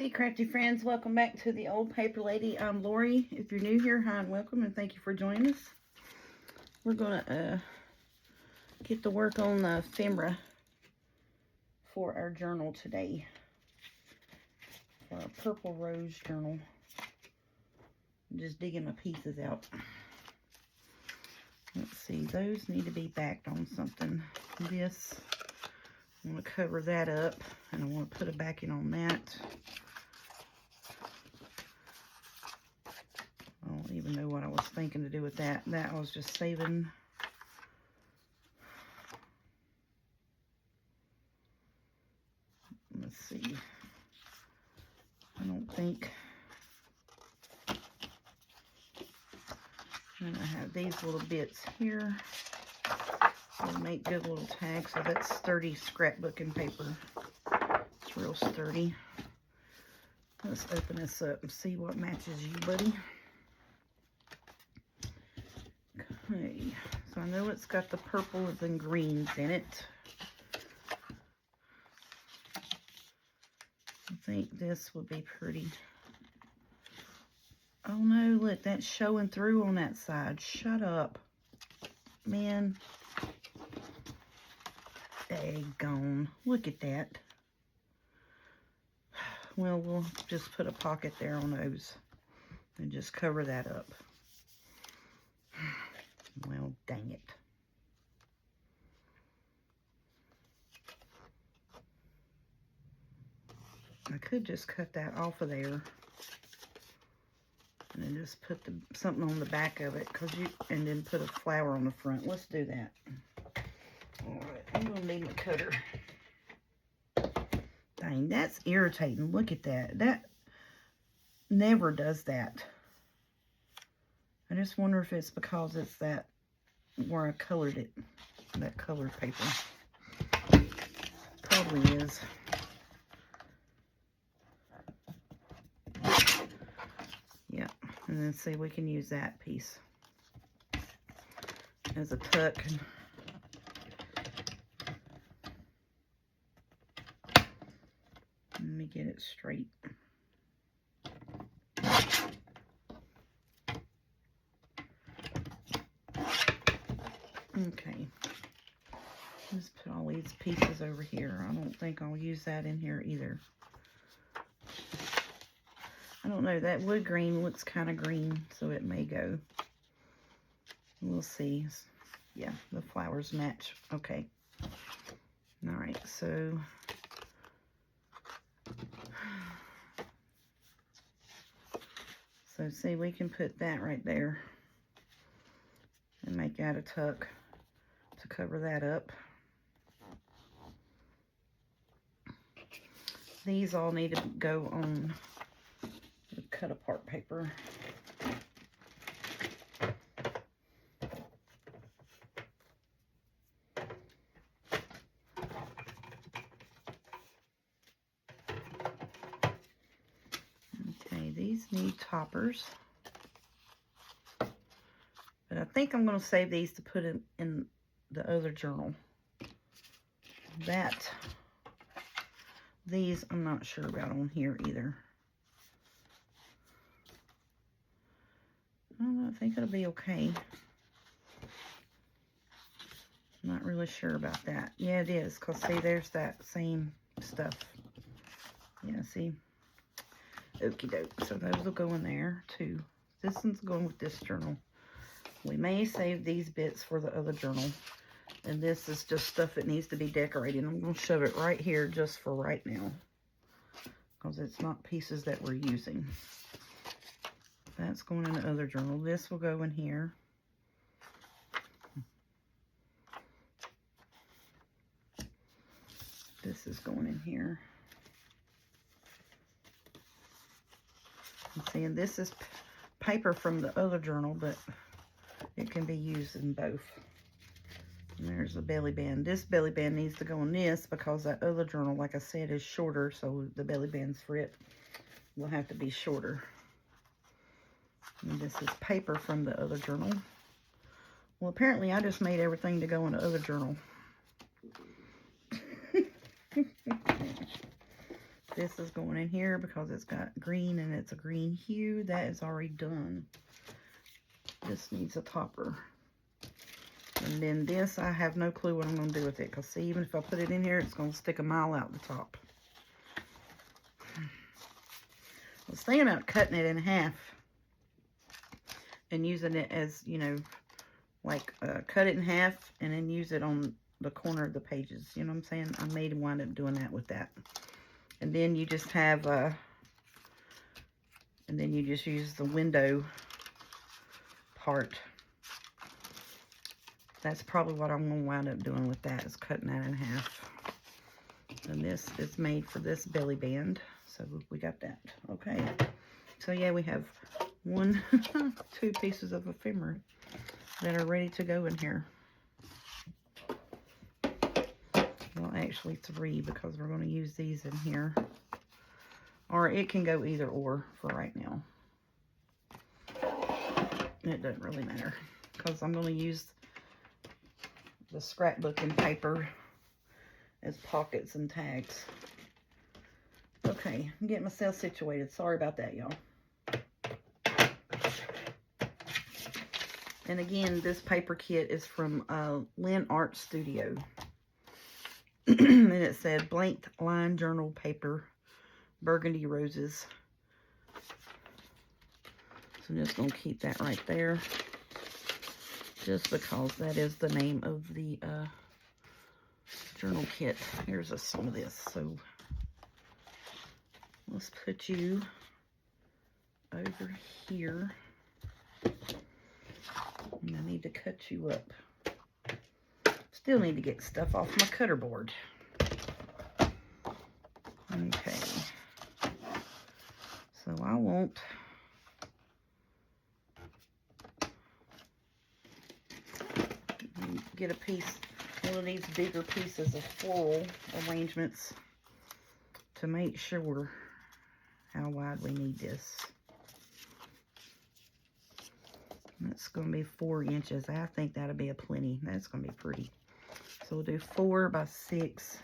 Hey crafty friends, welcome back to the Old Paper Lady. I'm Lori. If you're new here, hi and welcome, and thank you for joining us. We're gonna get to work on the ephemera for our journal today, for our purple rose journal. I'm just digging my pieces out. Let's see, those need to be backed on something. This, I want to cover that up, and I want to put a backing on that. I don't even know what I was thinking to do with that. That I was just saving. Let's see. I don't think. And I have these little bits here. They'll make good little tags. So that's sturdy scrapbooking paper. It's real sturdy. Let's open this up and see what matches you, buddy. Okay, so I know it's got the purples and greens in it. I think this would be pretty. Oh no, look, that's showing through on that side. Shut up, man. Daggone. Look at that. Well, we'll just put a pocket there on those and just cover that up. Well, dang it. I could just cut that off of there and then just put something on the back of it, and then put a flower on the front. Let's do that. All right, I'm gonna need my cutter. Dang, that's irritating. Look at that. That never does that. I just wonder if it's because it's that where I colored it, that colored paper. Probably is. Yeah, and then see, we can use that piece as a tuck. Let me get it straight. Okay, let's put all these pieces over here. I don't think I'll use that in here either. I don't know, that wood green looks kind of green, so it may go. We'll see. Yeah, the flowers match. Okay. All right, so see, we can put that right there and make that a tuck to cover that up. These all need to go on the cut apart paper. Okay, these need toppers. But I think I'm going to save these to put in the other journal. These I'm not sure about on here either. I don't know, I think it'll be okay. I'm not really sure about that. Yeah, it is, because see, there's that same stuff. Yeah, see? Okie doke. So those will go in there too. This one's going with this journal. We may save these bits for the other journal. And this is just stuff that needs to be decorated. I'm going to shove it right here just for right now, because it's not pieces that we're using. That's going in the other journal. This will go in here. This is going in here. And see, and this is paper from the other journal, but it can be used in both. And there's the belly band. This belly band needs to go on this because that other journal, like I said, is shorter. So the belly bands for it will have to be shorter. And this is paper from the other journal. Well, apparently I just made everything to go in the other journal. This is going in here because it's got green and it's a green hue. That is already done. This needs a topper. And then this, I have no clue what I'm going to do with it. Because see, even if I put it in here, it's going to stick a mile out the top. I was thinking about cutting it in half. And using it as, you know, like cut it in half. And then use it on the corner of the pages. You know what I'm saying? I may wind up doing that with that. And then you just have, and then you just use the window part. That's probably what I'm going to wind up doing with that, is cutting that in half. And this is made for this belly band. So we got that. Okay. So yeah, we have 2 pieces of ephemera that are ready to go in here. Well, actually 3, because we're going to use these in here. Or it can go either or for right now. It doesn't really matter, because I'm going to use the scrapbooking paper as pockets and tags. Okay, I'm getting myself situated. Sorry about that, y'all. And again, this paper kit is from Lynn Art Studio. And it said blank line journal paper, burgundy roses. So I'm just going to keep that right there. Just because that is the name of the journal kit. Here's some of this. So let's put you over here. And I need to cut you up. Still need to get stuff off my cutter board. Okay. So I want get a piece, one of these bigger pieces of floral arrangements to make sure how wide we need this. That's going to be 4 inches. I think that'll be a plenty. That's going to be pretty. So we'll do 4 by 6.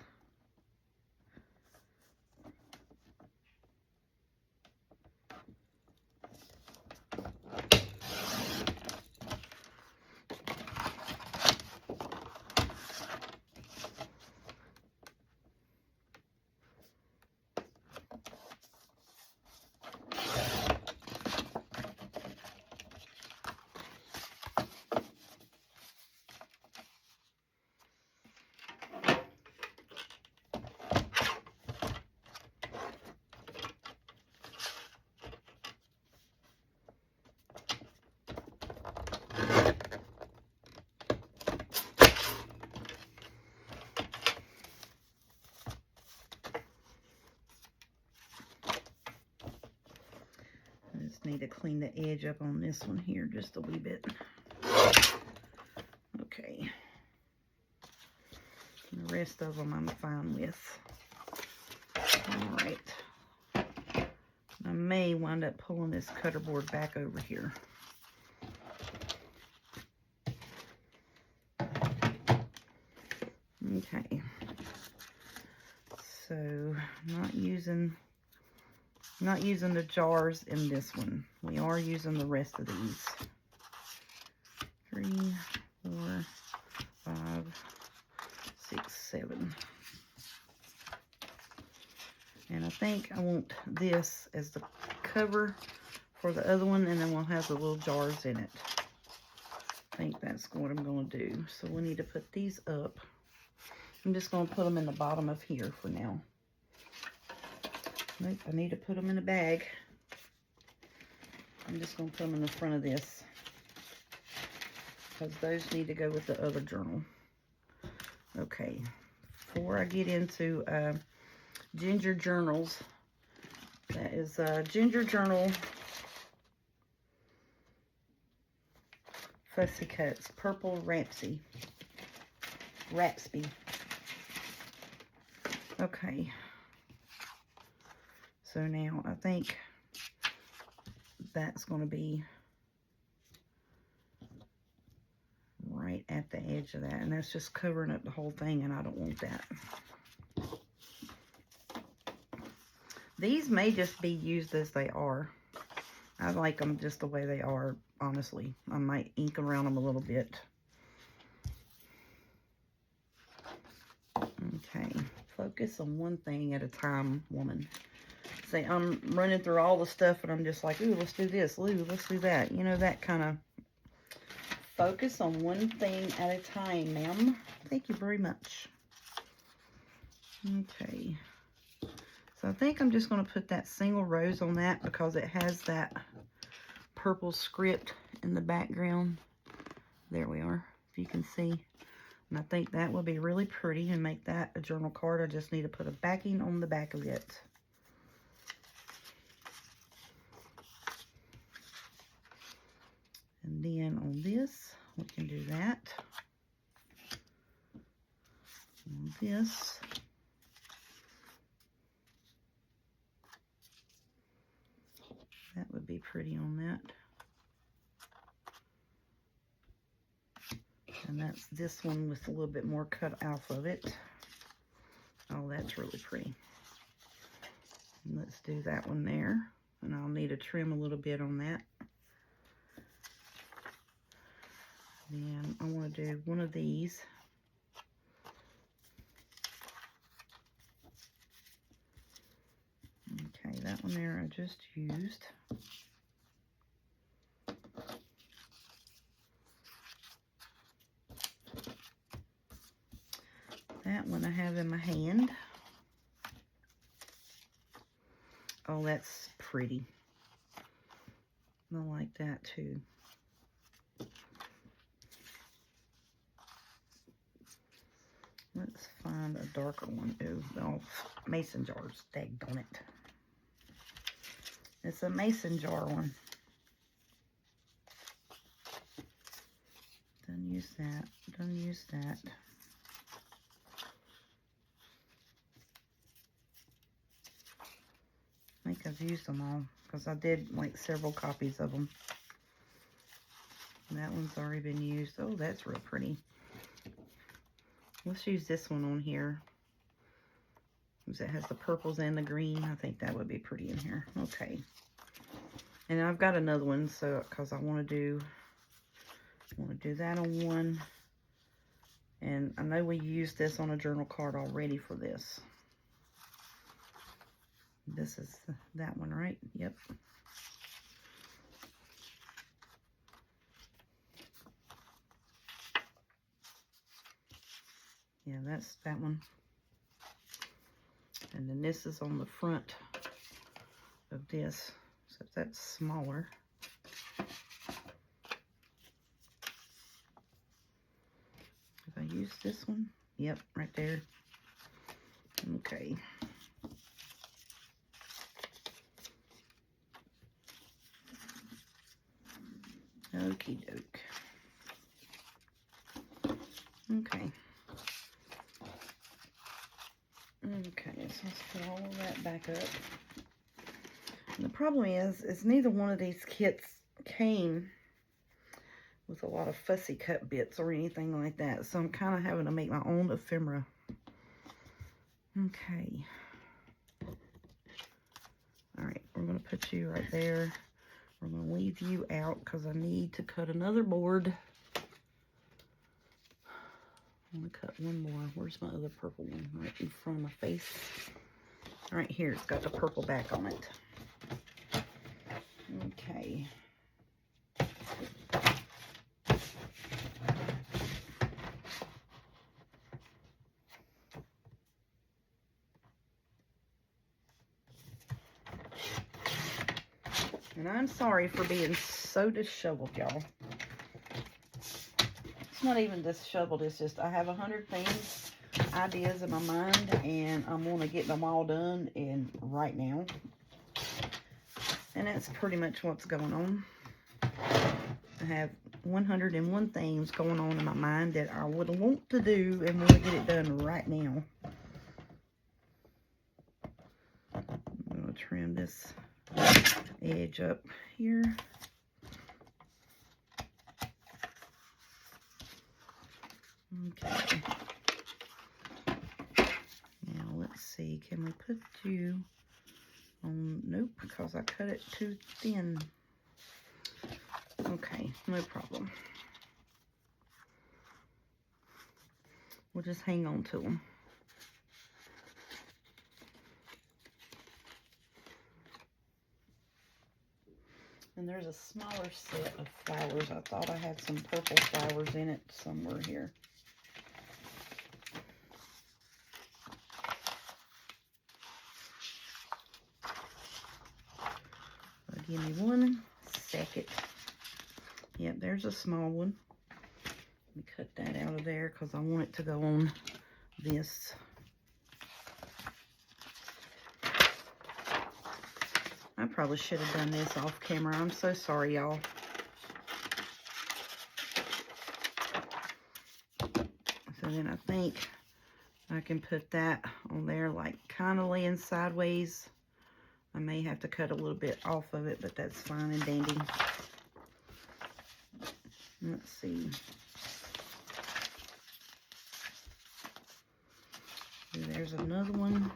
Need to clean the edge up on this one here just a wee bit. Okay. The rest of them I'm fine with. Alright. I may wind up pulling this cutter board back over here. Okay. So, not using the jars in this one. We are using the rest of these. 3, 4, 5, 6, 7. And I think I want this as the cover for the other one, and then we'll have the little jars in it. I think that's what I'm going to do. So we need to put these up. I'm just going to put them in the bottom of here for now. Nope, I need to put them in a bag. I'm just going to put them in the front of this, because those need to go with the other journal. Okay, before I get into Ginger Journals, that is Ginger Journal Fussy Cuts, Purple Raspy. Okay. So now I think that's going to be right at the edge of that. And that's just covering up the whole thing, and I don't want that. These may just be used as they are. I like them just the way they are, honestly. I might ink around them a little bit. Okay, focus on one thing at a time, woman. See, I'm running through all the stuff and I'm just like, ooh, let's do this. Ooh, let's do that. You know, that kind of focus on one thing at a time, ma'am. Thank you very much. Okay. So I think I'm just going to put that single rose on that because it has that purple script in the background. There we are, if you can see. And I think that will be really pretty and make that a journal card. I just need to put a backing on the back of it. And then on this, we can do that. On this. That would be pretty on that. And that's this one with a little bit more cut off of it. Oh, that's really pretty. And let's do that one there. And I'll need to trim a little bit on that. Then I want to do one of these. Okay, that one there I just used. That one I have in my hand. Oh, that's pretty. I like that too. Let's find a darker one. Ooh, no, mason jars. Daggone it. It's a mason jar one. Don't use that. Don't use that. I think I've used them all because I did like several copies of them. And that one's already been used. Oh, that's real pretty. Let's use this one on here. Because it has the purples and the green. I think that would be pretty in here. Okay. And I've got another one, so because I want to do that on one. And I know we used this on a journal card already for this. This is that one, right? Yep. Yeah, that's that one. And then this is on the front of this. So that's smaller. If I use this one? Yep, right there. Okay. Okie doke. Okay. Okay, so let's put all of that back up. And the problem is neither one of these kits came with a lot of fussy cut bits or anything like that. So I'm kind of having to make my own ephemera. Okay. All right, we're going to put you right there. We're going to leave you out because I need to cut another board. I'm going to cut one more. Where's my other purple one? Right in front of my face. Right here, it's got the purple back on it. Okay. And I'm sorry for being so disheveled, y'all. It's not even disheveled, it's just I have 100 things, ideas in my mind, and I want to get them all done in right now. And that's pretty much what's going on. I have 101 things going on in my mind that I would want to do and want to get it done right now. I'm going to trim this edge up here. Okay. Now let's see, can we put you Nope, because I cut it too thin. Okay, no problem. We'll just hang on to them. And there's a smaller set of flowers. I thought I had some purple flowers in it somewhere here. Give me 1 second. Yep, there's a small one. Let me cut that out of there because I want it to go on this. I probably should have done this off camera. I'm so sorry, y'all. So then I think I can put that on there, like kind of laying sideways. I may have to cut a little bit off of it, but that's fine and dandy. Let's see. There's another one.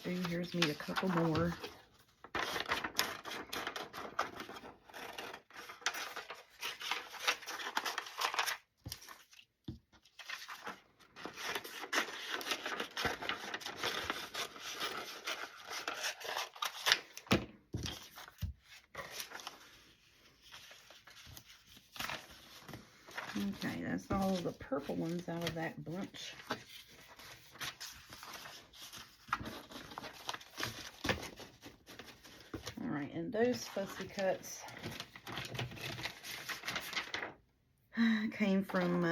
Ooh, here's me a couple more. Okay, that's all the purple ones out of that bunch. All right, and those fussy cuts came from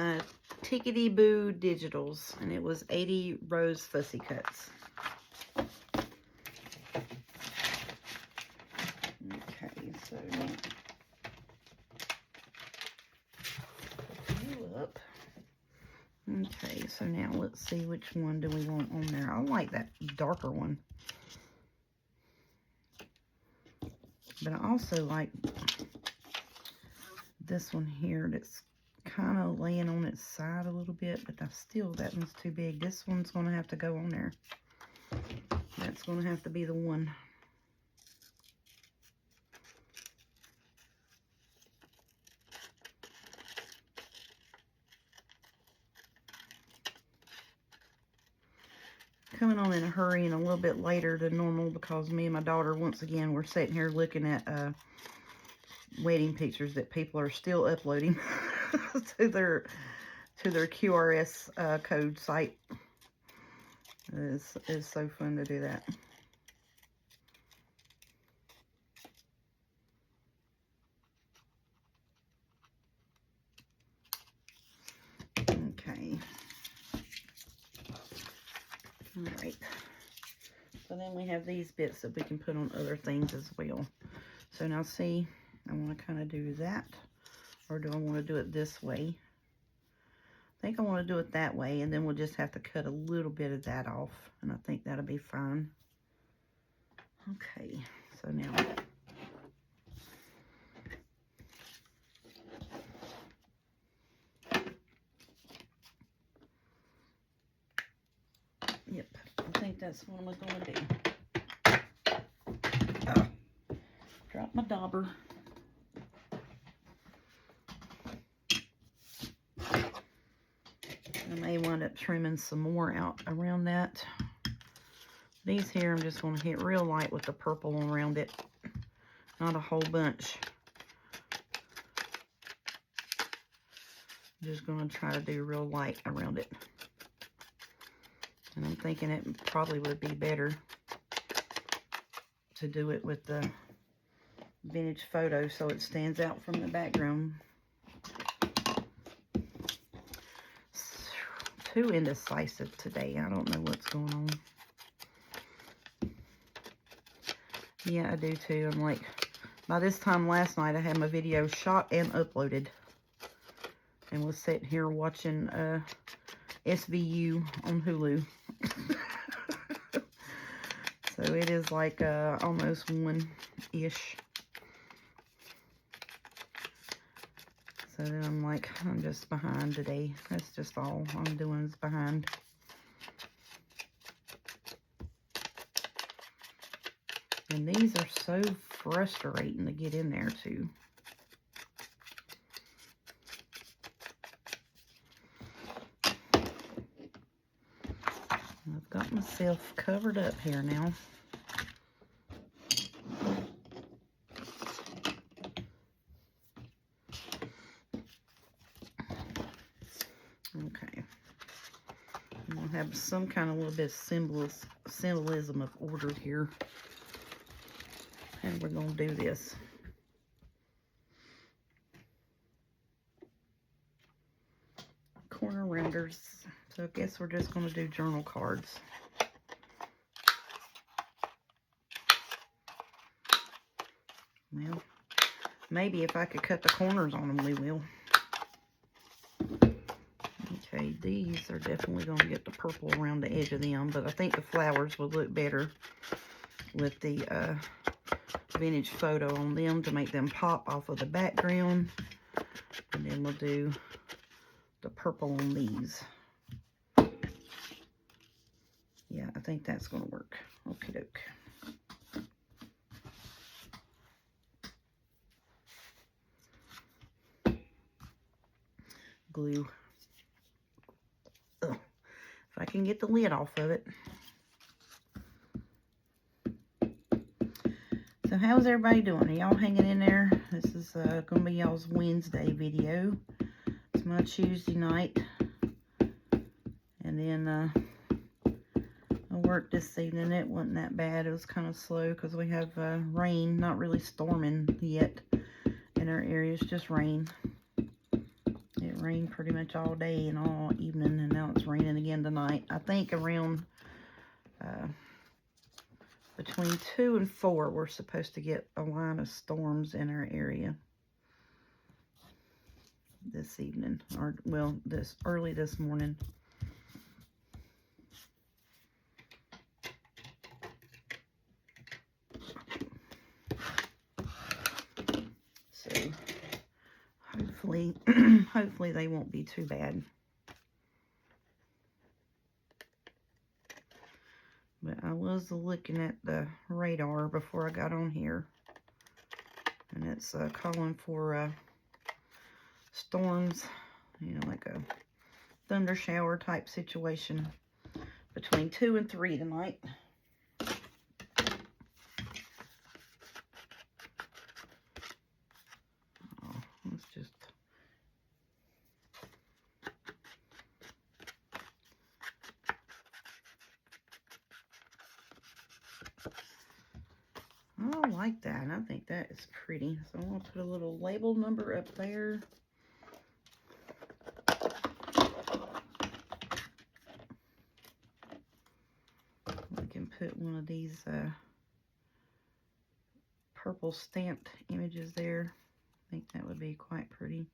Tickety Boo Digitals, and it was 80 rose fussy cuts. Okay, so now up. Okay, so now let's see which one do we want on there. I like that darker one. But I also like this one here that's kind of laying on its side a little bit, but that one's too big. This one's going to have to go on there. That's going to have to be the one. Coming on in a hurry and a little bit later than normal because me and my daughter, once again, we're sitting here looking at wedding pictures that people are still uploading to their QRS code site. It's so fun to do that. Okay. All right. So then we have these bits that we can put on other things as well. So now see, I want to kind of do that, or do I want to do it this way? I think I want to do it that way, and then we'll just have to cut a little bit of that off, and I think that'll be fine. Okay, so now yep, I think that's what I'm going to do. Oh, drop my dauber. I may wind up trimming some more out around that. These here, I'm just going to hit real light with the purple around it. Not a whole bunch. I'm just going to try to do real light around it. And I'm thinking it probably would be better to do it with the vintage photo so it stands out from the background. Too indecisive today. I don't know what's going on. Yeah, I do too. I'm like, by this time last night, I had my video shot and uploaded. And was sitting here watching SVU on Hulu. So it is like almost 1-ish. So then I'm like, I'm just behind today. That's just all I'm doing is behind. And these are so frustrating to get in there too. I've got myself covered up here now. Okay. I'm going to have some kind of little bit of symbolism of order here. And we're going to do this. Corner rounders. So I guess we're just going to do journal cards. Well, maybe if I could cut the corners on them, we will. Okay, these are definitely going to get the purple around the edge of them, but I think the flowers will look better with the vintage photo on them to make them pop off of the background. And then we'll do the purple on these. Yeah, I think that's going to work. Okie doke. Glue. Ugh. If I can get the lid off of it. So how's everybody doing? Are y'all hanging in there? This is going to be y'all's Wednesday video. It's my Tuesday night. And then I worked this evening. It wasn't that bad. It was kind of slow because we have rain. Not really storming yet in our area. It's just rain. It rained pretty much all day and all evening. And now it's raining again tonight. I think around between 2 and 4 we're supposed to get a line of storms in our area this evening, or well, early this morning. So hopefully hopefully they won't be too bad. But I was looking at the radar before I got on here, and it's calling for storms, you know, like a thunder shower type situation between 2 and 3 tonight. Oh, let's just I like that. I think that is pretty. So I'm going to put a little label number up there. We can put one of these purple stamped images there. I think that would be quite pretty.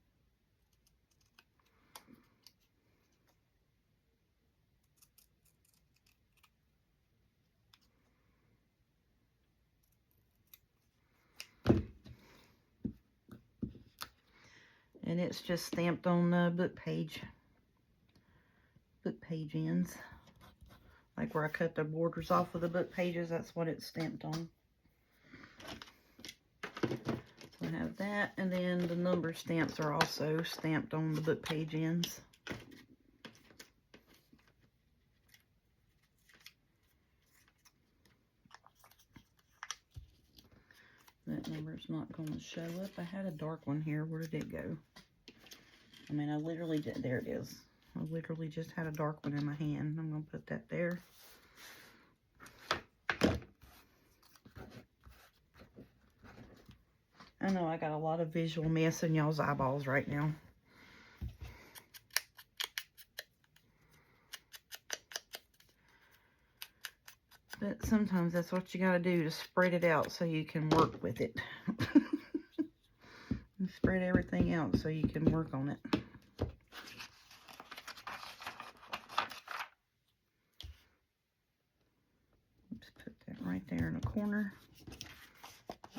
And it's just stamped on the book page ends. Like where I cut the borders off of the book pages, that's what it's stamped on. So I have that, and then the number stamps are also stamped on the book page ends. That number's not going to show up. I had a dark one here. Where did it go? I mean, I literally did. There it is. I literally just had a dark one in my hand. I'm going to put that there. I know I got a lot of visual mess in y'all's eyeballs right now. But sometimes that's what you got to do to spread it out so you can work with it. You spread everything out so you can work on it. Just put that right there in the corner.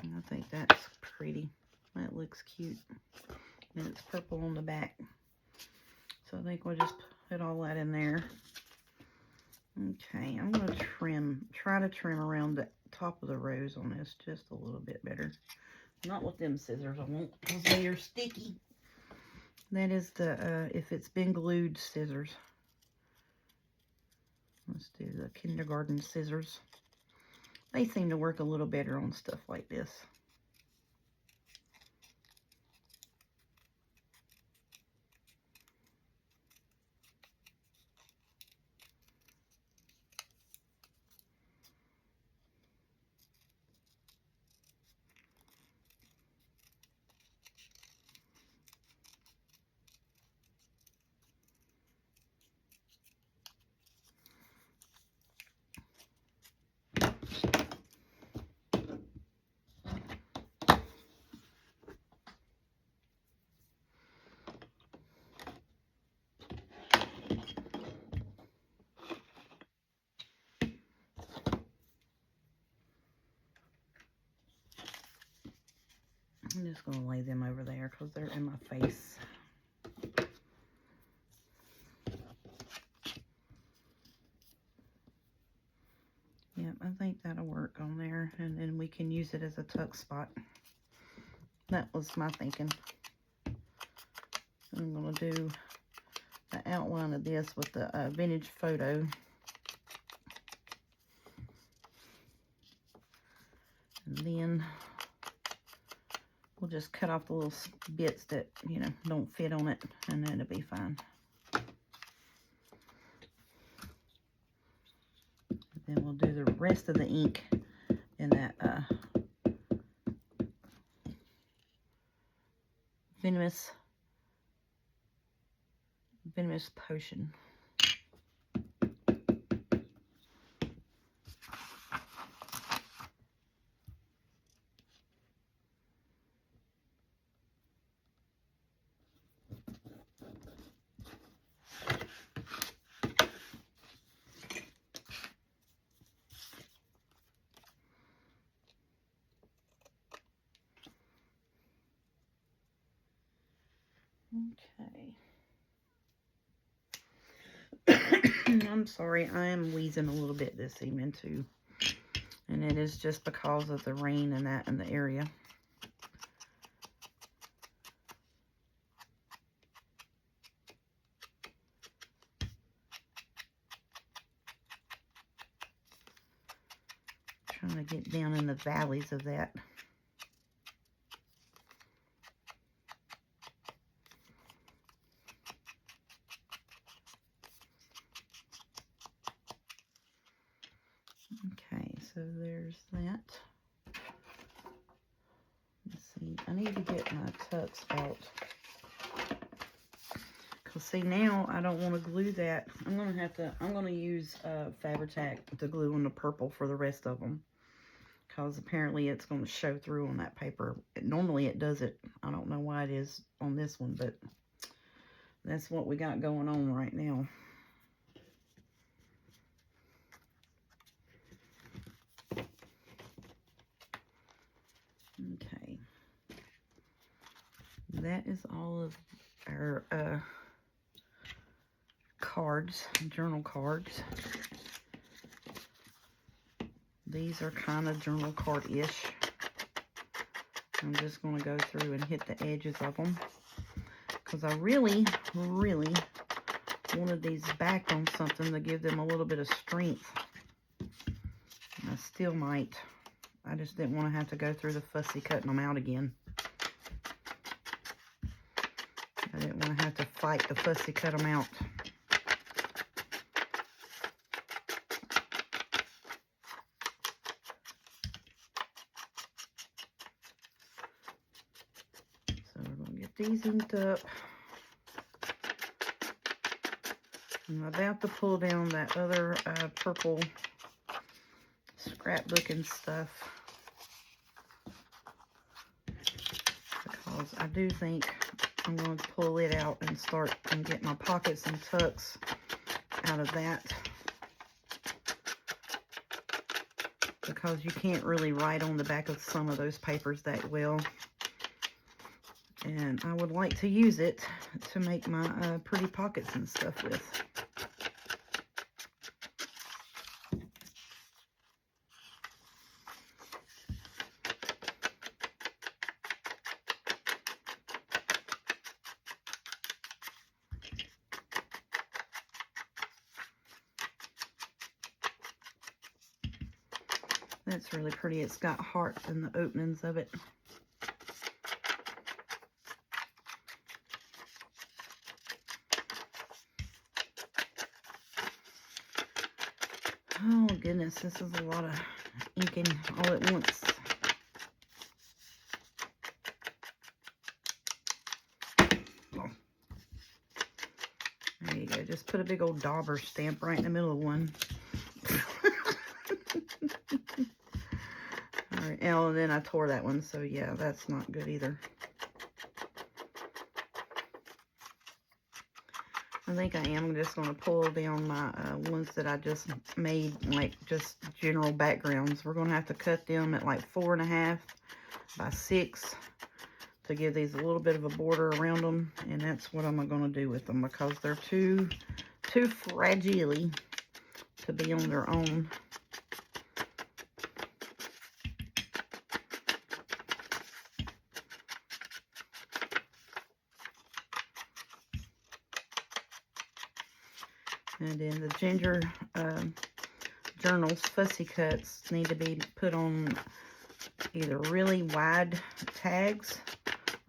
And I think that's pretty. That looks cute. And it's purple on the back. So I think we'll just put all that in there. Okay, I'm going to try to trim around the top of the rose on this just a little bit better. Not with them scissors, I won't, because they are sticky. That is the, if it's been glued scissors. Let's do the kindergarten scissors. They seem to work a little better on stuff like this. I'm just going to lay them over there because they're in my face. Yep, I think that'll work on there, and then we can use it as a tuck spot. That was my thinking. I'm going to do the outline of this with the vintage photo. And then we'll just cut off the little bits that, you know, don't fit on it, and then it'll be fine. Then we'll do the rest of the ink in that venomous potion. Okay. I'm sorry, I am wheezing a little bit this evening too. And it is just because of the rain and that in the area. Trying to get down in the valleys of that. Okay, so there's that. Let's see, I need to get my tucks out. Cause see, now I don't want to glue that. I'm gonna use Fabri-Tac to glue on the purple for the rest of them. Cause apparently it's gonna show through on that paper. Normally it does it. I don't know why it is on this one, but that's what we got going on right now. Okay. That is all of our cards, journal cards. These are kind of journal card-ish. I'm just going to go through and hit the edges of them. Because I really, really wanted these back on something to give them a little bit of strength. And I still might. I just didn't want to have to go through the fussy cutting them out again. I didn't want to have to fight to fussy cut them out. So we're going to get these inked up. I'm about to pull down that other purple scrapbooking stuff. Because I do think I'm going to pull it out and start and get my pockets and tucks out of that. Because you can't really write on the back of some of those papers that well. And I would like to use it to make my pretty pockets and stuff with. That's really pretty. It's got hearts in the openings of it. Oh goodness, this is a lot of inking all at once. Oh. There you go. Just put a big old dauber stamp right in the middle of one. Alright, oh, and then I tore that one, so yeah, that's not good either. I think I am just going to pull down my ones that I just made, like just general backgrounds. We're going to have to cut them at like 4.5 by 6 to give these a little bit of a border around them. And that's what I'm going to do with them because they're too fragile to be on their own. And then the ginger journals, fussy cuts, need to be put on either really wide tags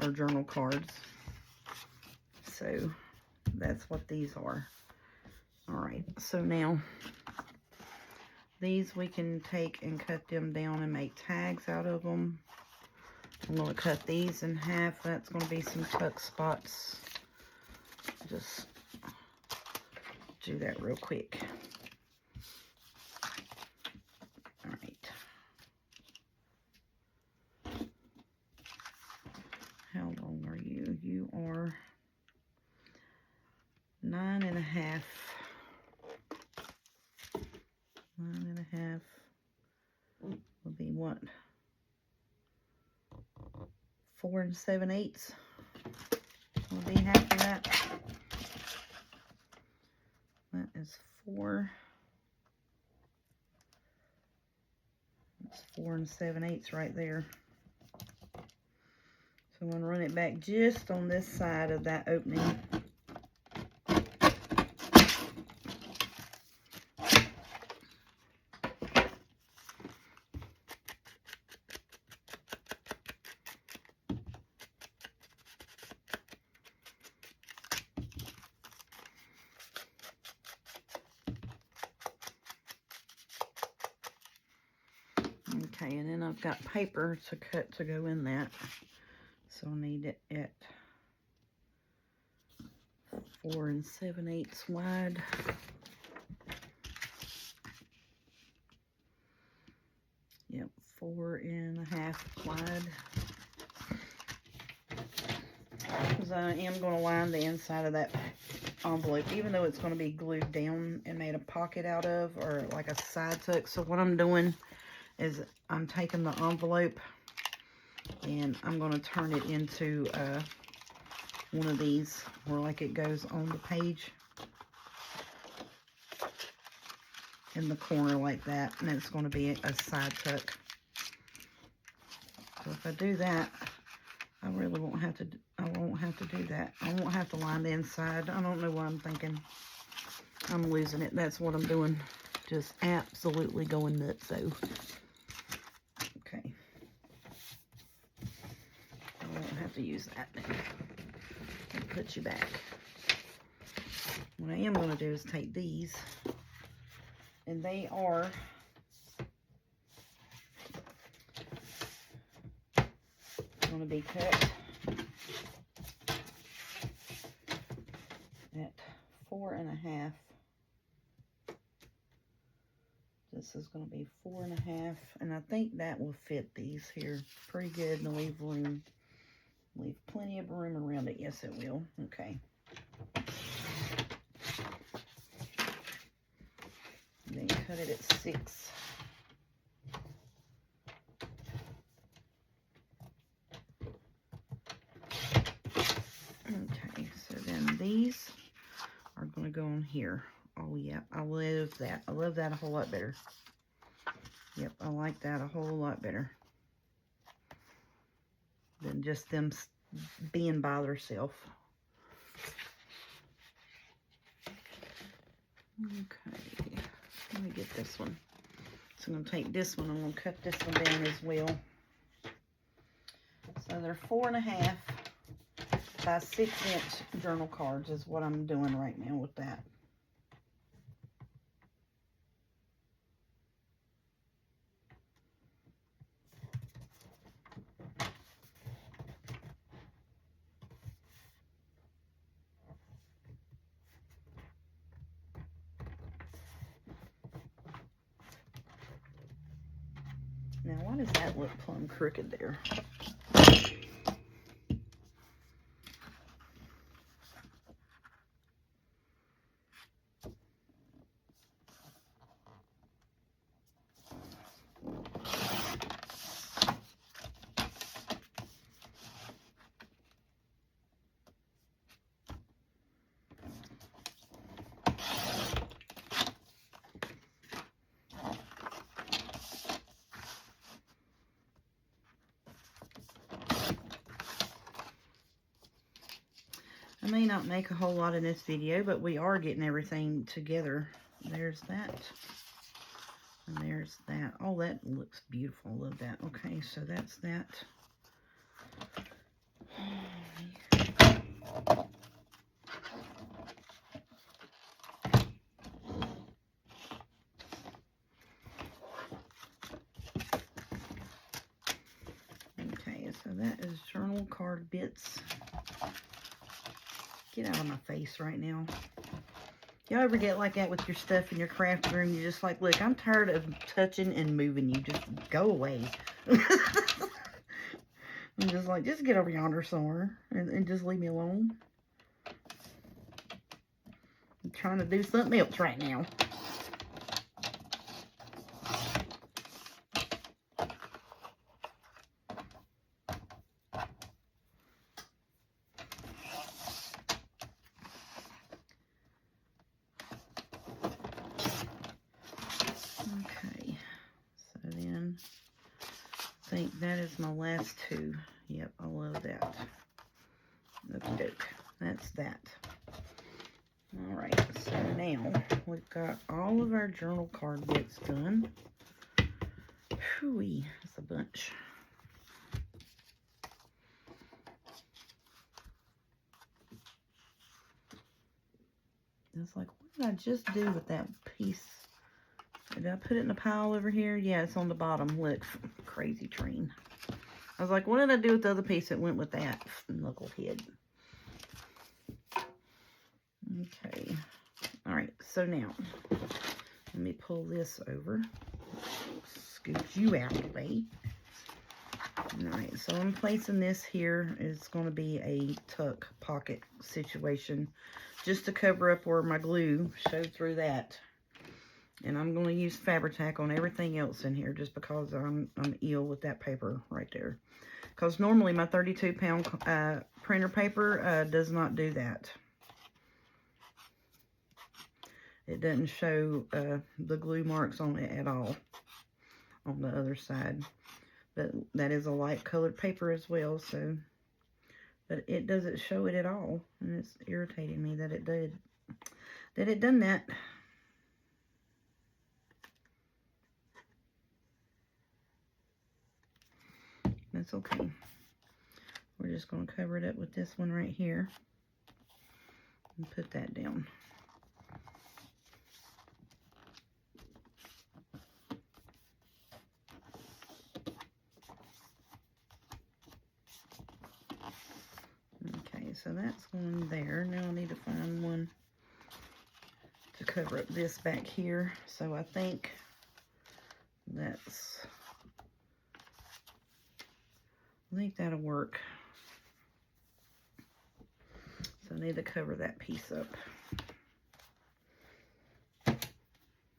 or journal cards. So that's what these are. Alright, so now these we can take and cut them down and make tags out of them. I'm going to cut these in half. That's going to be some tuck spots. Just do that real quick. Alright. How long are you? You are 9.5. 9.5 will be what? 4 7/8 will be half of that. That is 4. That's 4 7/8 right there. So I'm going to run it back just on this side of that opening. Okay, and then I've got paper to cut to go in that. So I need it at 4 7/8 wide. Yep, 4.5 wide. Because I am going to line the inside of that envelope, even though it's going to be glued down and made a pocket out of, or like a side tuck. So what I'm doing is I'm taking the envelope and I'm going to turn it into one of these where like it goes on the page in the corner like that, and it's going to be a side tuck. So if I do that, I really won't have to, I won't have to do that. I won't have to line the inside. I don't know what I'm thinking. I'm losing it. That's what I'm doing. Just absolutely going nuts. So, okay. I won't have to use that then. I'll put you back. What I am going to do is take these, and they are going to be cut at 4.5. This is going to be 4.5, and I think that will fit these here pretty good and leave room. Leave plenty of room around it. Yes, it will. Okay. And then cut it at 6. these are going to go on here. Oh, yeah, I love that. I love that a whole lot better. Yep, I like that a whole lot better than just them being by themselves. Okay, let me get this one. So I'm going to take this one. I'm going to cut this one down as well. So they're 4.5 by 6-inch journal cards is what I'm doing right now with that. Now, why does that look plumb crooked there? I may not make a whole lot in this video, but we are getting everything together. There's that. And there's that. Oh, that looks beautiful. Love that. Okay, so that's that. Okay, so that is journal card bits. Get out of my face right now. Y'all ever get like that with your stuff in your craft room? You're just like, look, I'm tired of touching and moving you. Just go away. I'm just like, just get over yonder somewhere and just leave me alone. I'm trying to do something else right now. Okay, so then I think that is my last two. Yep, I love that. Okie doke. That's that. Alright, so now we've got all of our journal card bits done. Whew, that's a bunch. It's like, what did I just do with that piece? Did I put it in a pile over here? Yeah, it's on the bottom. Look, crazy train. I was like, what did I do with the other piece that went with that knucklehead? Okay. All right, so now, let me pull this over. Scoot you out of the way. All right, so I'm placing this here. It's going to be a tuck pocket situation, just to cover up where my glue showed through that. And I'm going to use Fabri-Tac on everything else in here just because I'm ill with that paper right there. Because normally my 32-pound printer paper does not do that. It doesn't show the glue marks on it at all on the other side. But that is a light colored paper as well, so. But it doesn't show it at all. And it's irritating me that it did. That it done that. That's okay. We're just going to cover it up with this one right here. And put that down. Okay, so that's one there. Now I need to find one to cover up this back here. So I think that'll work. So I need to cover that piece up.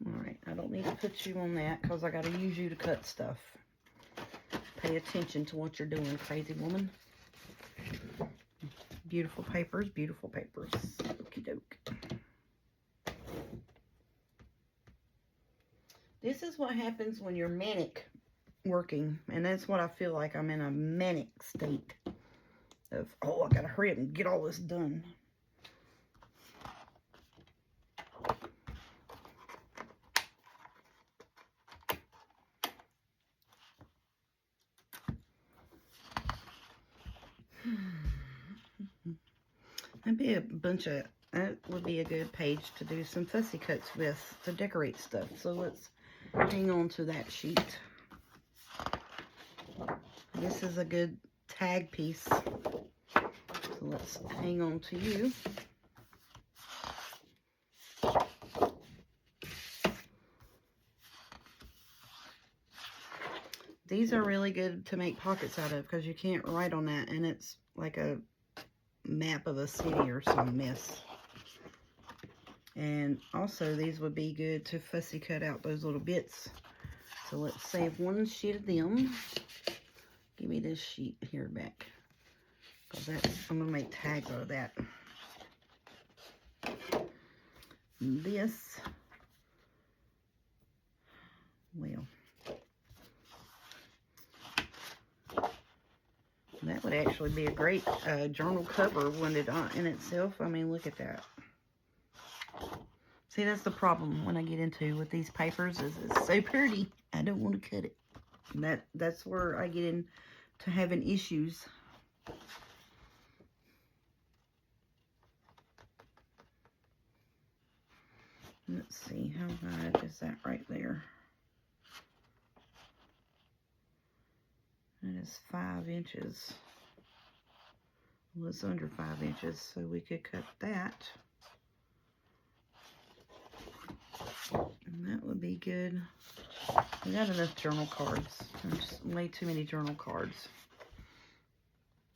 Alright, I don't need to put you on that because I got to use you to cut stuff. Pay attention to what you're doing, crazy woman. Beautiful papers, beautiful papers. Okie doke. This is what happens when you're manic working, and that's what I feel like. I'm in a manic state of, oh, I gotta hurry up and get all this done. That'd be a bunch of, that would be a good page to do some fussy cuts with to decorate stuff. So let's hang on to that sheet. This is a good tag piece. So let's hang on to you. These are really good to make pockets out of because you can't write on that, and it's like a map of a city or some mess. And also these would be good to fussy cut out those little bits. So let's save one sheet of them. Give me this sheet here back, because I'm gonna make tags out of that. And this, well, that would actually be a great journal cover, wouldn't it, in itself? I mean, look at that. See, that's the problem when I get into with these papers, is it's so pretty. I don't want to cut it. And that's where I get into having issues. Let's see, how wide is that right there? That is 5 inches. Well, it's under 5 inches, so we could cut that. And that would be good. We got enough journal cards. There's way too many journal cards.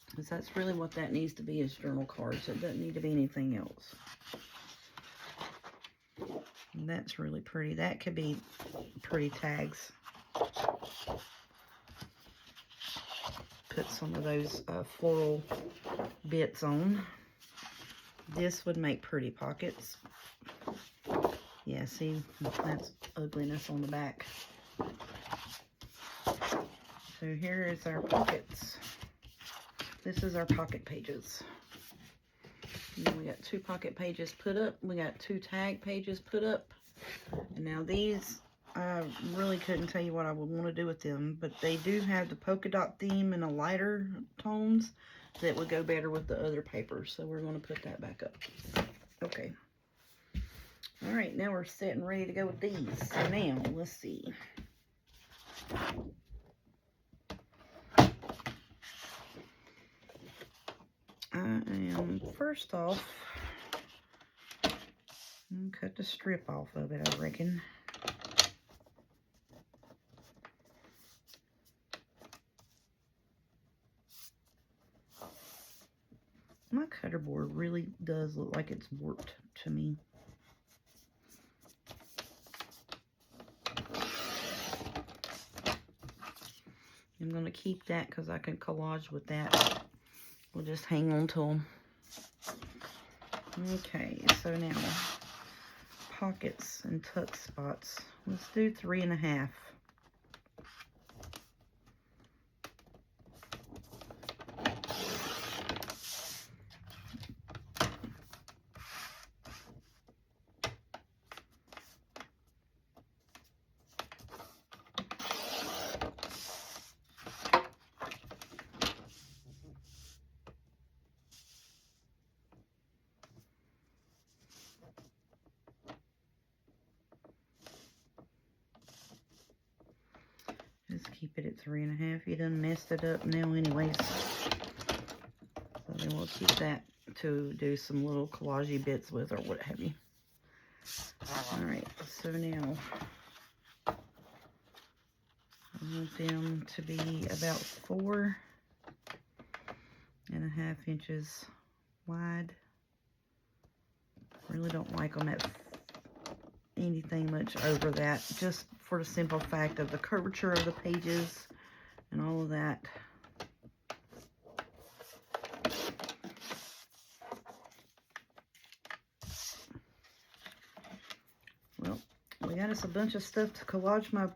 Because that's really what that needs to be, is journal cards. It doesn't need to be anything else. And that's really pretty. That could be pretty tags. Put some of those floral bits on. This would make pretty pockets. Yeah, see, that's ugliness on the back. So here is our pockets. This is our pocket pages. And then we got 2 pocket pages put up. We got 2 tag pages put up. And now these, I really couldn't tell you what I would want to do with them, but they do have the polka dot theme and a lighter tones that would go better with the other papers. So we're going to put that back up. Okay. All right, now we're set and ready to go with these. So now, let's see. I am, first off, cut the strip off of it, I reckon. My cutter board really does look like it's warped to me. I'm going to keep that because I can collage with that. We'll just hang on to them. Okay, so now pockets and tuck spots. Let's do 3.5. Just keep it at 3.5. You done messed it up now anyways. So then we'll keep that to do some little collagey bits with, or what have you. Alright, so now I want them to be about 4.5 inches wide. Really don't like them at anything much over that, just for the simple fact of the curvature of the pages and all of that. got us a bunch of stuff to collage my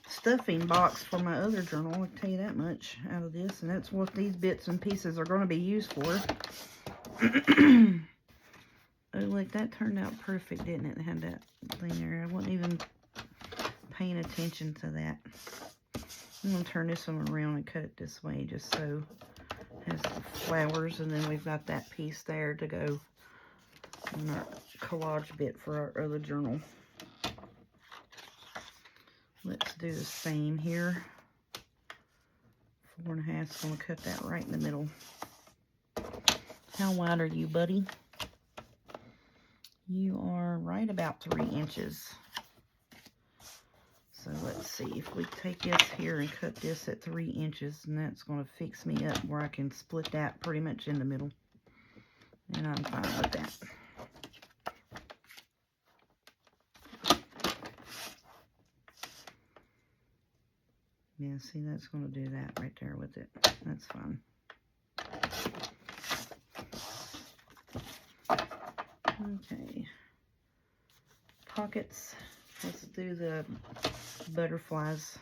stuffing box for my other journal. I can tell you that much out of this, and that's what these bits and pieces are going to be used for. Oh, look, that turned out perfect, didn't it? It had that thing there. I wasn't even paying attention to that. I'm going to turn this one around and cut it this way just so it has the flowers, and then we've got that piece there to go on our collage bit for our other journal. Let's do the same here. 4.5, so I'm going to cut that right in the middle. How wide are you, buddy? You are right about 3 inches. So let's see if we take this here and cut this at 3 inches, and that's going to fix me up where I can split that pretty much in the middle. And I'm fine with that. Yeah, see, that's going to do that right there with it. That's fine. Okay. Pockets. Let's do the butterflies.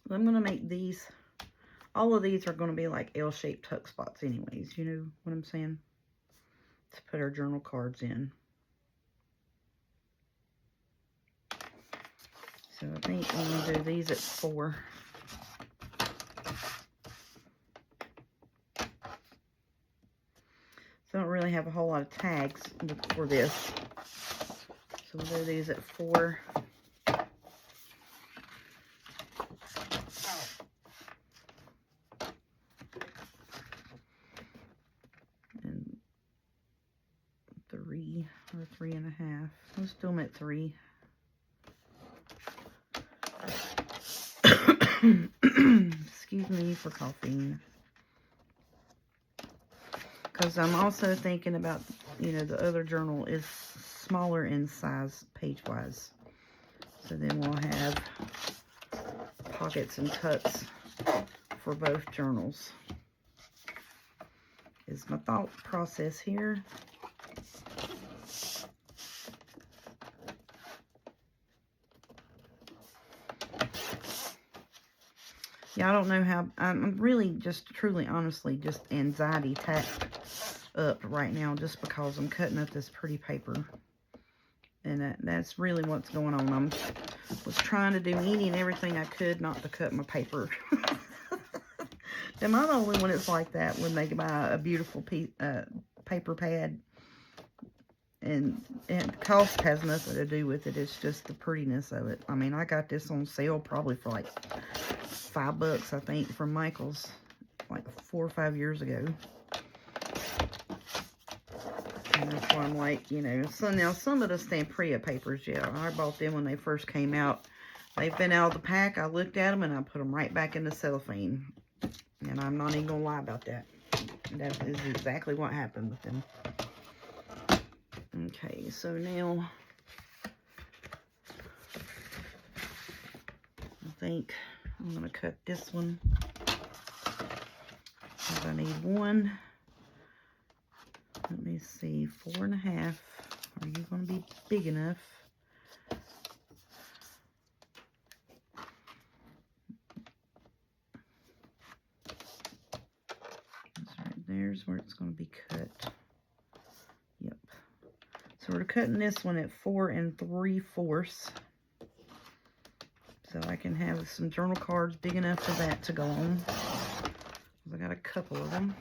I'm going to make these, all of these are going to be like L-shaped tuck spots anyways, you know what I'm saying? To put our journal cards in. So I think I'm going to do these at 4. So I don't really have a whole lot of tags for this. So we'll do these at 4. And 3 or 3.5. Let's do them at 3. Excuse me for coughing. Because I'm also thinking about, you know, the other journal is smaller in size page-wise. So then we'll have pockets and tucks for both journals. Is my thought process here. Yeah, I don't know how, I'm really just truly, honestly, just anxiety tacked up right now just because I'm cutting up this pretty paper. And that's really what's going on. I was trying to do any and everything I could not to cut my paper. Am I the only one that's like that when they buy a beautiful paper pad? And cost has nothing to do with it. It's just the prettiness of it. I mean, I got this on sale probably for like $5, I think, from Michael's like 4 or 5 years ago. And that's why I'm like, you know, so now some of the Stamperia papers, yeah, I bought them when they first came out. They've been out of the pack. I looked at them and I put them right back in the cellophane. And I'm not even going to lie about that. That is exactly what happened with them. Okay, so now I think I'm going to cut this one. I need 1. Let me see, 4.5. Are you going to be big enough? That's right, there's where it's going to be cut. Yep. So we're cutting this one at 4 3/4. So I can have some journal cards big enough for that to go on. I got a couple of them.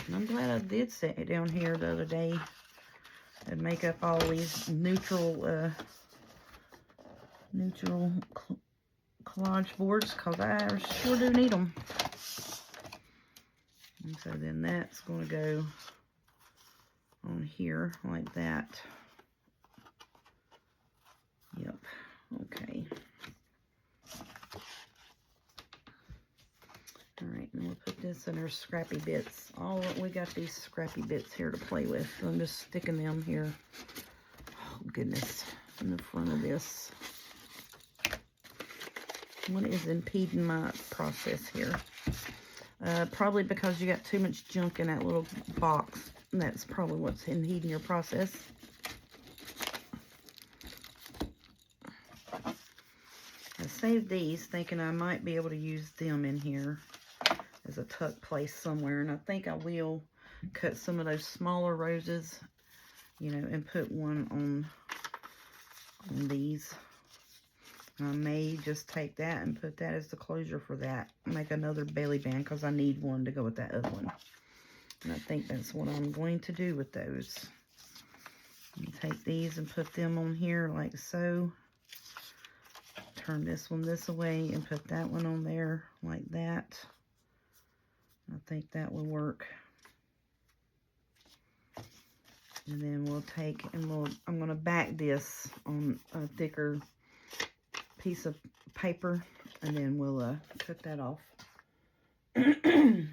And I'm glad I did sit down here the other day and make up all these neutral collage boards, because I sure do need them. And so then that's going to go on here like that. Yep. Okay. this and there's scrappy bits. We got these scrappy bits here to play with. So I'm just sticking them here. Oh goodness, in the front of this. What is impeding my process here? Probably because you got too much junk in that little box. And that's probably what's impeding your process. I saved these thinking I might be able to use them in here as a tuck place somewhere. And I think I will cut some of those smaller roses, you know, and put one on these. I may just take that and put that as the closure for that. Make another belly band because I need one to go with that other one. And I think that's what I'm going to do with those. Take these and put them on here like so. Turn this one this way and put that one on there like that. I think that will work. And then we'll take and I'm going to back this on a thicker piece of paper, and then we'll cut that off. I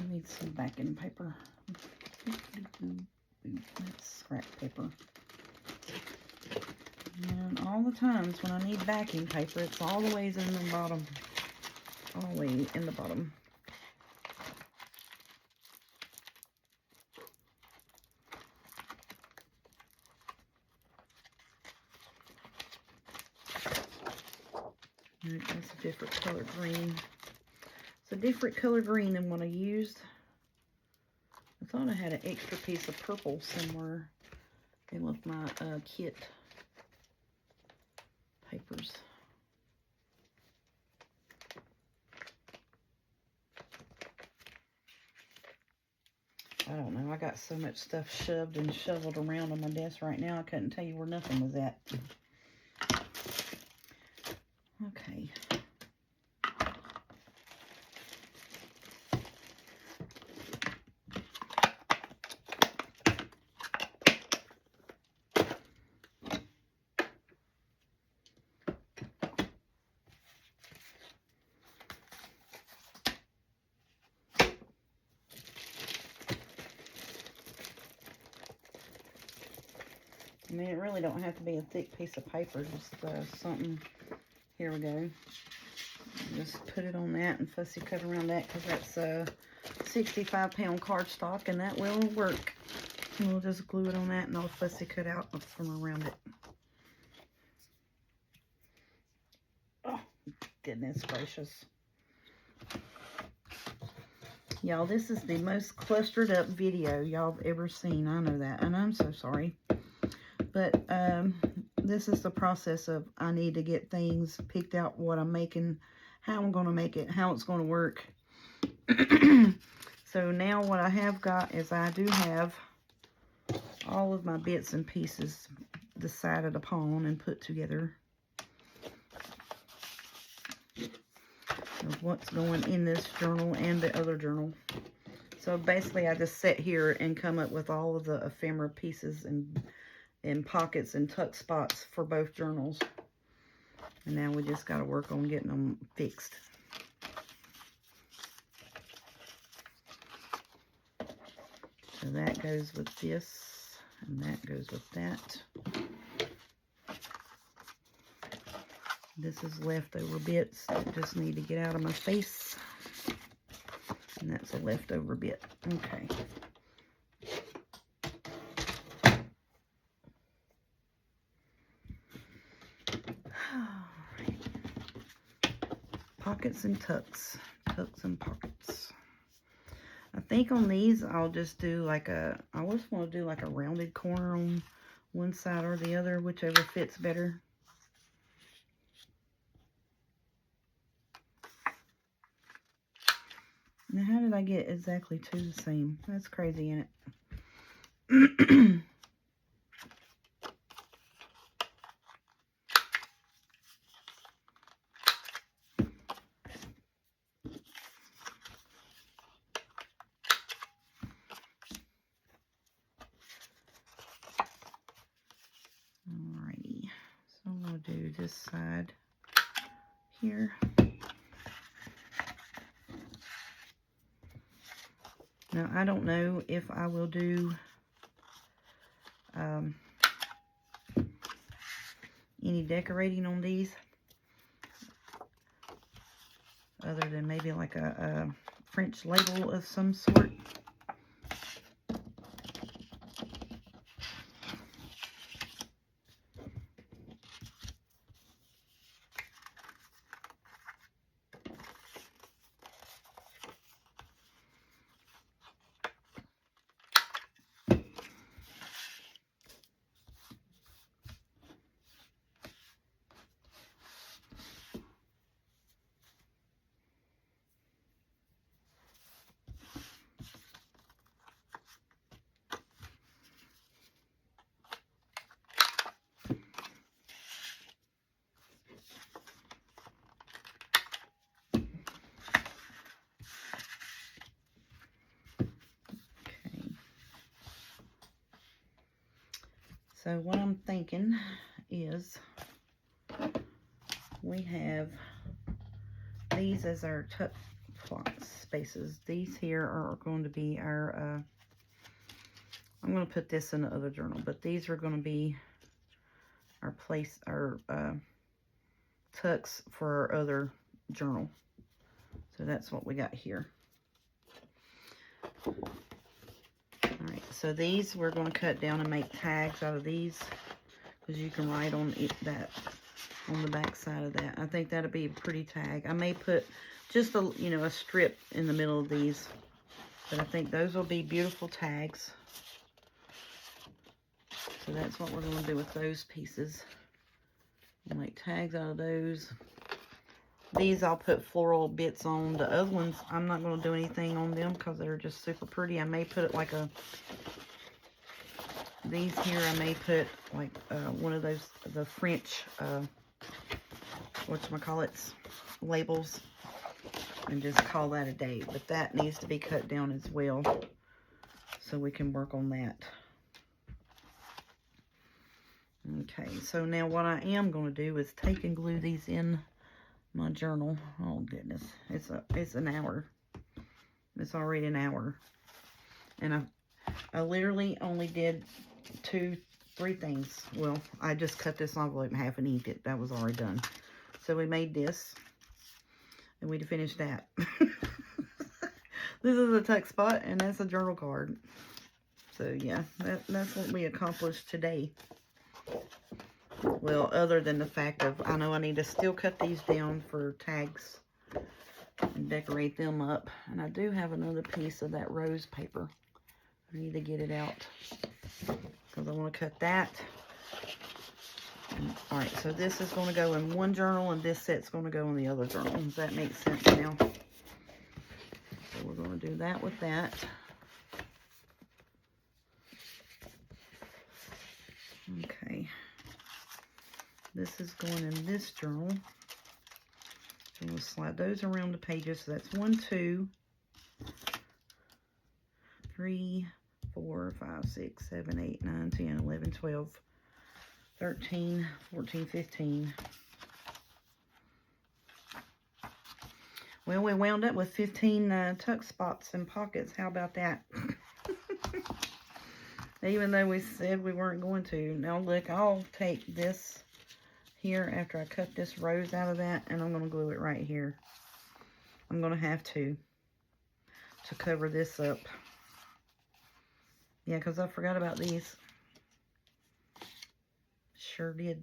need some backing paper. That's scrap paper. And all the times when I need backing paper, it's all the ways in the bottom. All the way in the bottom. Alright, that's a different color green. It's a different color green than what I used. I thought I had an extra piece of purple somewhere in with my kit papers. I don't know. I got so much stuff shoved and shoveled around on my desk right now, I couldn't tell you where nothing was at. Okay. I mean, it really don't have to be a thick piece of paper, just something. Here we go. Just put it on that and fussy cut around that because that's a 65-pound cardstock, and that will work. And we'll just glue it on that and I'll fussy cut out from around it. Oh, goodness gracious. Y'all, this is the most clustered up video y'all have ever seen. I know that, and I'm so sorry. But this is the process of I need to get things picked out, what I'm making, how I'm going to make it, how it's going to work. So now what I have got is I do have all of my bits and pieces decided upon and put together of what's going in this journal and the other journal. So basically I just sit here and come up with all of the ephemera pieces and pockets and tuck spots for both journals. And now we just got to work on getting them fixed. So that goes with this, and that goes with that. This is leftover bits that just need to get out of my face. And that's a leftover bit. Okay. Pockets and tucks. Tucks and pockets. I think on these I'll just do like I just want to do like a rounded corner on one side or the other, whichever fits better. Now how did I get exactly two the same? That's crazy, isn't it? Alrighty, so I'm going to do this side here. Now, I don't know if I will do any decorating on these, other than maybe like a French label of some sort. So what I'm thinking is we have these as our tuck spaces. These here are going to be our, I'm going to put this in the other journal, but these are going to be our tucks for our other journal. So that's what we got here. Alright, so these we're going to cut down and make tags out of these, because you can write on it on the back side of that. I think that'll be a pretty tag. I may put just a, you know, a strip in the middle of these, but I think those will be beautiful tags. So that's what we're going to do with those pieces. We'll make tags out of those. These I'll put floral bits on. The other ones, I'm not going to do anything on them because they're just super pretty. I may put it like these here, I may put like one of those, the French, whatchamacallits, labels, and just call that a day. But that needs to be cut down as well, so we can work on that. Okay, so now what I am going to do is take and glue these in my journal. Oh goodness, it's an hour. It's already an hour, and I literally only did 2-3 things. Well, I just cut this envelope in half and inked it. That was already done. So we made this, and we finished that. This is a tuck spot, and that's a journal card. So yeah, that's what we accomplished today. Well, other than the fact of, I know I need to still cut these down for tags and decorate them up. And I do have another piece of that rose paper. I need to get it out because I want to cut that. All right, so this is going to go in one journal, and this set's going to go in the other journal. Does that make sense now? So we're going to do that with that. Okay. This is going in this journal. So we'll slide those around the pages. So that's 1, 2, 3, 4, 5, 6, 7, 8, 9, 10, 11, 12, 13, 14, 15. Well, we wound up with 15 tuck spots and pockets. How about that? Even though we said we weren't going to. Now look, I'll take this here after I cut this rose out of that, and I'm going to glue it right here. I'm going to have to cover this up. Yeah, because I forgot about these. Sure did.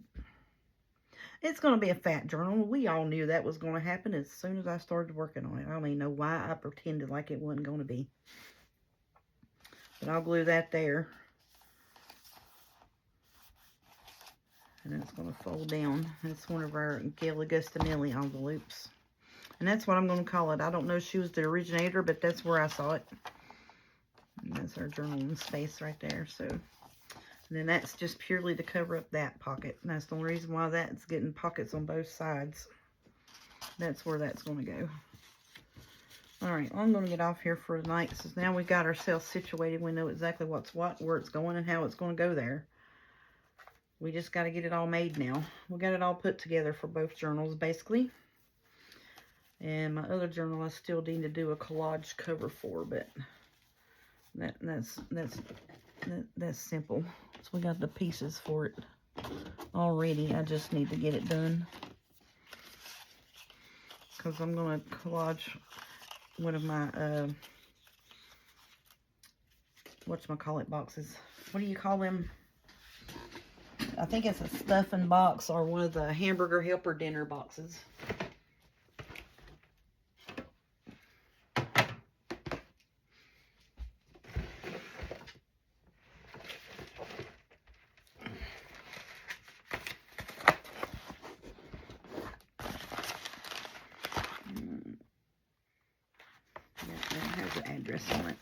It's going to be a fat journal. We all knew that was going to happen as soon as I started working on it. I don't even know why I pretended like it wasn't going to be. But I'll glue that there. And it's going to fold down. It's one of our Gail Augusta Nelly envelopes. And that's what I'm going to call it. I don't know if she was the originator, but that's where I saw it. And that's our journaling space right there. So, and then that's just purely to cover up that pocket. And that's the only reason why that's getting pockets on both sides. That's where that's going to go. Alright, I'm going to get off here for tonight. So now we've got ourselves situated. We know exactly what's what, where it's going, and how it's going to go there. We just got to get it all made now. We got it all put together for both journals, basically. And my other journal I still need to do a collage cover for, but That's simple. So we got the pieces for it already. I just need to get it done, because I'm going to collage one of my whatchamacallit boxes. What do you call them? I think it's a stuffing box, or one of the hamburger helper dinner boxes. Address on it.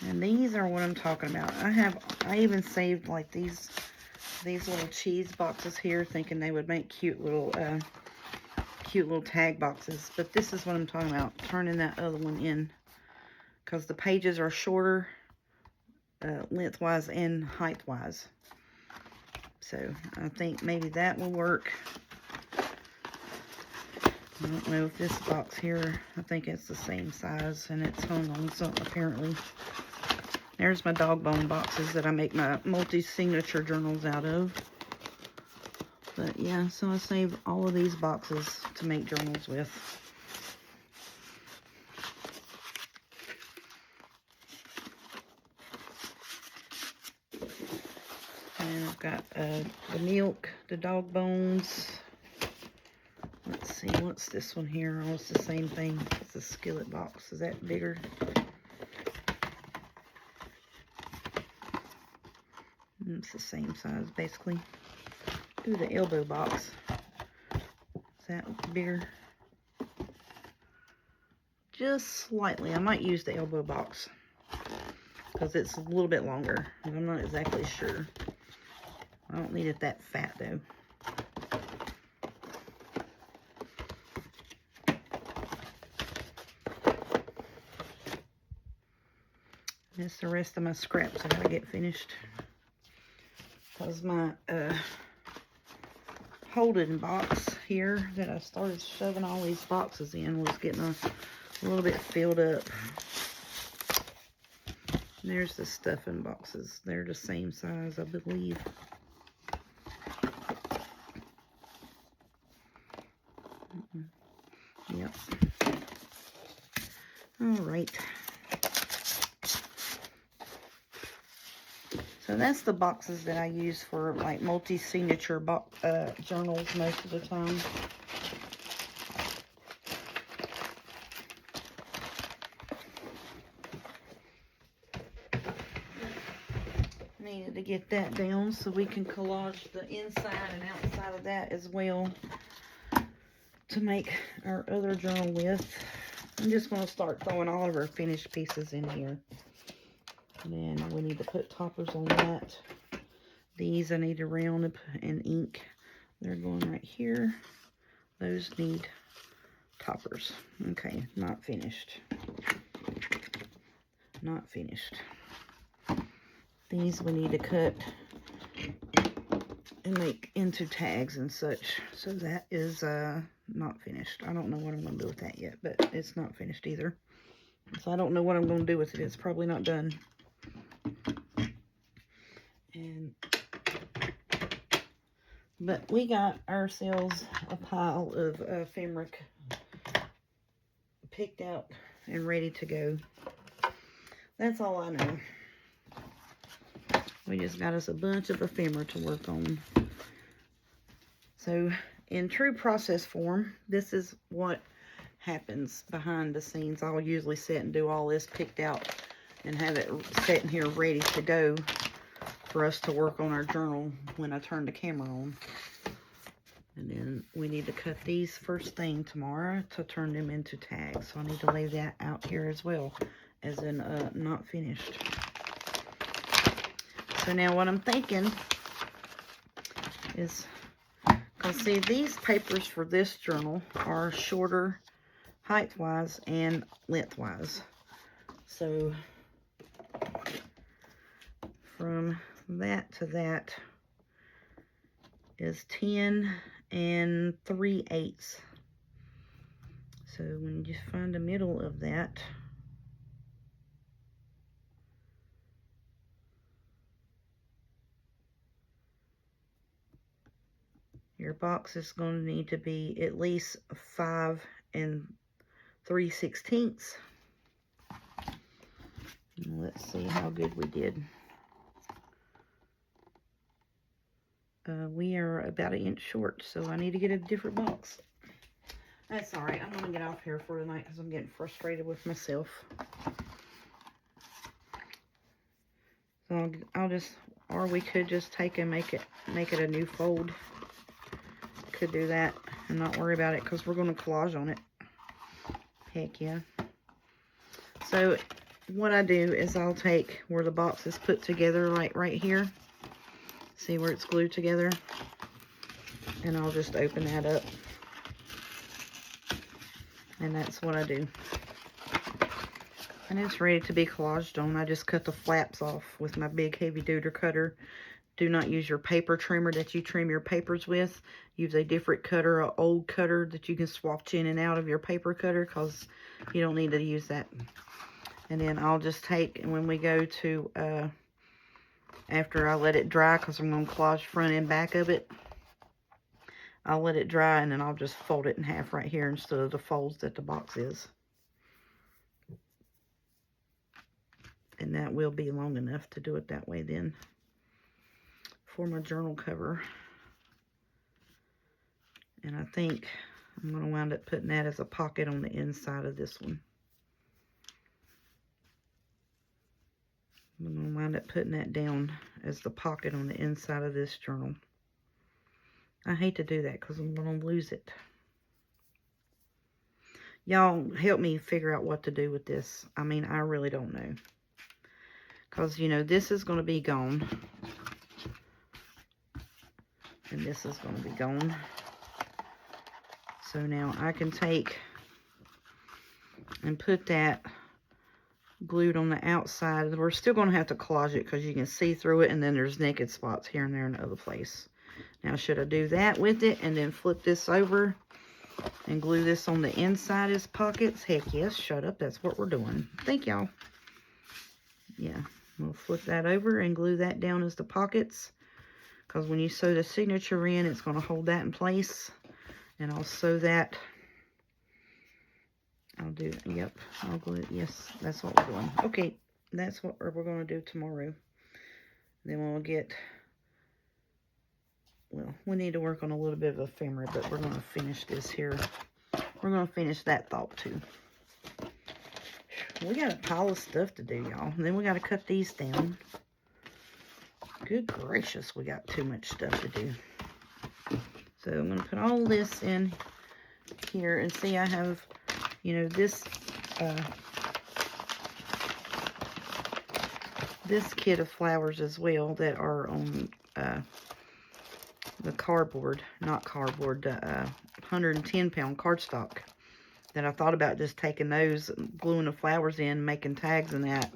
And these are what I'm talking about. I even saved like these little cheese boxes here, thinking they would make cute little tag boxes. But this is what I'm talking about, turning that other one in, because the pages are shorter lengthwise and height-wise. So I think maybe that will work. I don't know if this box here, I think it's the same size, and it's hung on something apparently. There's my dog bone boxes that I make my multi-signature journals out of. But yeah, so I saved all of these boxes to make journals with. And I've got the milk, the dog bones. Let's see, what's this one here? Oh, it's the same thing. It's a skillet box. Is that bigger? It's the same size, basically. Ooh, the elbow box. Is that bigger? Just slightly. I might use the elbow box, because it's a little bit longer. And I'm not exactly sure. I don't need it that fat, though. That's the rest of my scraps I gotta get finished, because my holding box here that I started shoving all these boxes in was getting a little bit filled up. And there's the stuffing boxes. They're the same size, I believe. Yep. All right. So that's the boxes that I use for like multi-signature journals most of the time. Needed to get that down so we can collage the inside and outside of that as well to make our other journal with. I'm just going to start throwing all of our finished pieces in here. And then we need to put toppers on that. These I need to round up and ink. They're going right here. Those need toppers. Okay, not finished. Not finished. These we need to cut and make into tags and such. So that is not finished. I don't know what I'm going to do with that yet, but it's not finished either. So I don't know what I'm going to do with it. It's probably not done. But we got ourselves a pile of ephemera picked out and ready to go. That's all I know. We just got us a bunch of ephemera to work on. So in true process form, this is what happens behind the scenes. I'll usually sit and do all this picked out and have it sitting here ready to go for us to work on our journal when I turn the camera on. And then we need to cut these first thing tomorrow to turn them into tags. So I need to lay that out here as well as in not finished. So now what I'm thinking is, because see, these papers for this journal are shorter height-wise and lengthwise. So from that to that is 10 3/8. So when you find the middle of that, Your box is going to need to be at least 5 3/16. Let's see how good we did. We are about 1 inch short, so I need to get a different box. That's alright. I'm going to get off here for tonight because I'm getting frustrated with myself. So I'll just, or we could just take and make it a new fold. Could do that and not worry about it because we're going to collage on it. Heck yeah. So what I do is I'll take where the box is put together, like right here. See where it's glued together? And I'll just open that up. And that's what I do. And it's ready to be collaged on. I just cut the flaps off with my big heavy duty cutter. Do not use your paper trimmer that you trim your papers with. Use a different cutter, an old cutter that you can swatch in and out of your paper cutter, because you don't need to use that. And then I'll just take, and when we go to, after I let it dry, because I'm going to collage front and back of it, I'll let it dry, and then I'll just fold it in half right here instead of the folds that the box is. And that will be long enough to do it that way then. For my journal cover. And I think I'm going to wind up putting that as a pocket on the inside of this one. I'm going to wind up putting that down as the pocket on the inside of this journal. I hate to do that because I'm going to lose it. Y'all help me figure out what to do with this. I mean, I really don't know. Because, you know, this is going to be gone. And this is going to be gone. So now I can take and put that glued on the outside. We're still going to have to collage it because you can see through it, and then there's naked spots here and there in the other place. Now, should I do that with it and then flip this over and glue this on the inside as pockets? Heck yes, shut up. That's what we're doing. Thank y'all. Yeah, we'll flip that over and glue that down as the pockets. Because when you sew the signature in, it's going to hold that in place. And I'll sew that. I'll do, yep, I'll glue it. Yes, that's what we're doing. Okay, that's what we're going to do tomorrow. Then we'll get, well, we need to work on a little bit of ephemera, but we're going to finish this here. We're going to finish that thought too. We got a pile of stuff to do, y'all. And then we got to cut these down. Good gracious, we got too much stuff to do. So I'm going to put all this in here, and see I have, you know, this kit of flowers as well that are on the cardboard, not cardboard, 110-pound cardstock, that I thought about just taking those, gluing the flowers in, making tags and that,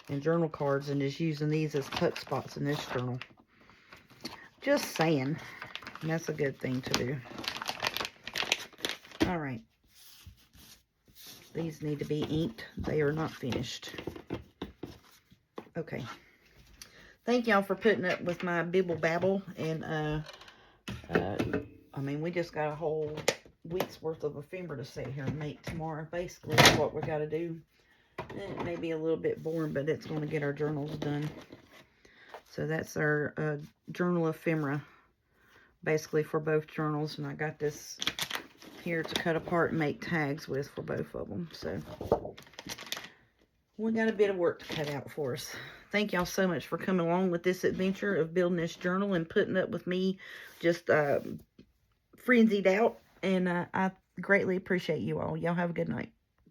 and journal cards, and just using these as put spots in this journal. Just saying. And that's a good thing to do. All right. These need to be inked. They are not finished. Okay. Thank y'all for putting up with my bibble babble. And, I mean, we just got a whole week's worth of ephemera to sit here and make tomorrow. Basically, is what we got to do. It may be a little bit boring, but it's going to get our journals done. So that's our journal ephemera. Basically for both journals, and I got this here to cut apart and make tags with for both of them. So we got a bit of work to cut out for us. Thank y'all so much for coming along with this adventure of building this journal and putting up with me just frenzied out, and I greatly appreciate you all. Y'all have a good night.